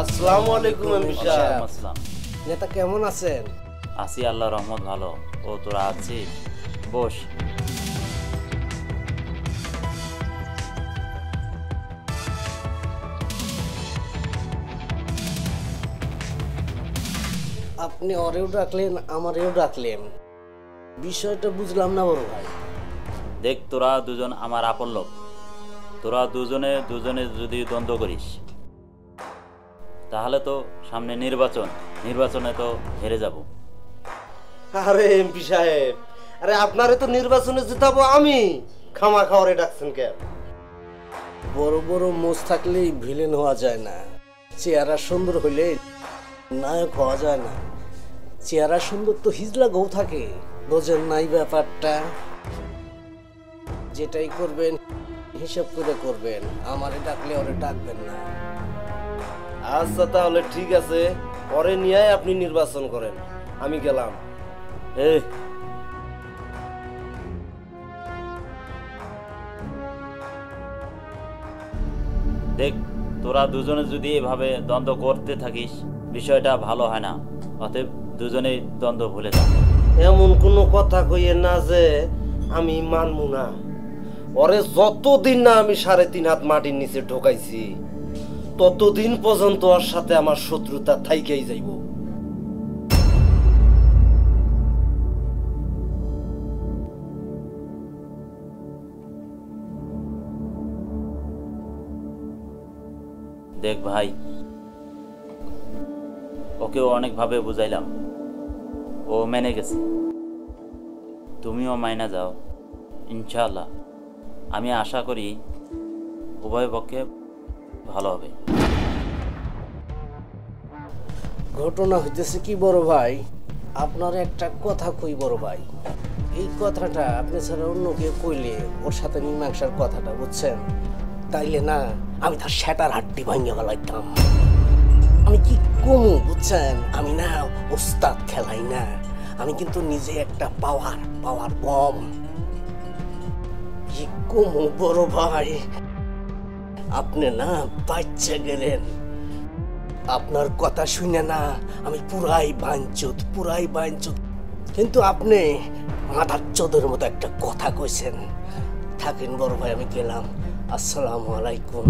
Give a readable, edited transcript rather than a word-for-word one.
আসসালামু আলাইকুম এমপি সাহেব। আসসালাম। নেতা কেমন আছেন? আছি, আল্লাহর রহমত ভালো। ও তোরা আছিস? বস। আপনি ওরেও ডাকলেন আমারেও ডাকলেন, বিষয়টা বুঝলাম না বড় ভাই। দেখ, তোরা দুজন আমার আপন লোক। তোরা দুজনে দুজনে যদি দ্বন্দ্ব করিস তাহলে তো সামনে নির্বাচনে তো হেরে যাব। আরে এমপি সাহেব, আরে আপনারে তো নির্বাচনে জিতাবো আমি, খামা খাওয়ারে ডাকছেন কেন? বড় বড় মোজ থাকলেই ভিলেন হওয়া যায় না, চেহারা সুন্দর হইলে নায়ক হওয়া যায় না। চেহারা সুন্দর তো হিজলা গৌ থাকে, বোঝেন নাই ব্যাপারটা? যেটাই করবেন হিসাব করে করবেন, আমারে ডাকলে ওরে ডাকবেন না। আচ্ছা তাহলে ঠিক আছে, পরে নিয়ে আপনি নির্বাচন করেন, আমি গেলাম। এই দেখ, তোরা দুজনে যদি এভাবে দ্বন্দ্ব করতে থাকিস বিষয়টা ভালো হয় না। অতএব দুজনেই দ্বন্দ্ব ভুলে যা। এমন কোনো কথা কইয়েন না যে আমি মানবো না। ওরে যতদিন না আমি 3.5 হাত মাটির নিচে ঢোকাইছি ততদিন পর্যন্ত ওর সাথে আমার শত্রুতা থাইকেই যাইব। দেখ ভাই, ওকেও অনেকভাবে বুঝাইলাম, ও মেনে গেছে। তুমিও মাইনা যাও ইনশাআল্লাহ। আমি আশা করি উভয় পক্ষে ভালো হবে। ঘটনা হইতেছে কি বড় ভাই, আপনার একটা কথা কই বড় ভাই। এই কথাটা আপনি ছাড়া অন্য কেউ কইলে ওর সাথে মীমাংসার কথাটা, বুঝছেন? তাইলে না আমি তার সেটার হাড্ডি ভাঙিয়ে ফেলাইতাম। আমি কি কমু বুঝছেন? আমি না ওস্তাদ খেলাই না, আমি কিন্তু নিজে একটা পাওয়ার বম। কি কমু বড় ভাই, আপনি না বাচ্চা গেলেন। আপনার কথা শুনে না আমি পুরাই বাঞ্চুত। কিন্তু আপনি মাথার চোদের মতো একটা কথা কইছেন। থাকেন বড় ভাই, আমি গেলাম। আসসালামু আলাইকুম।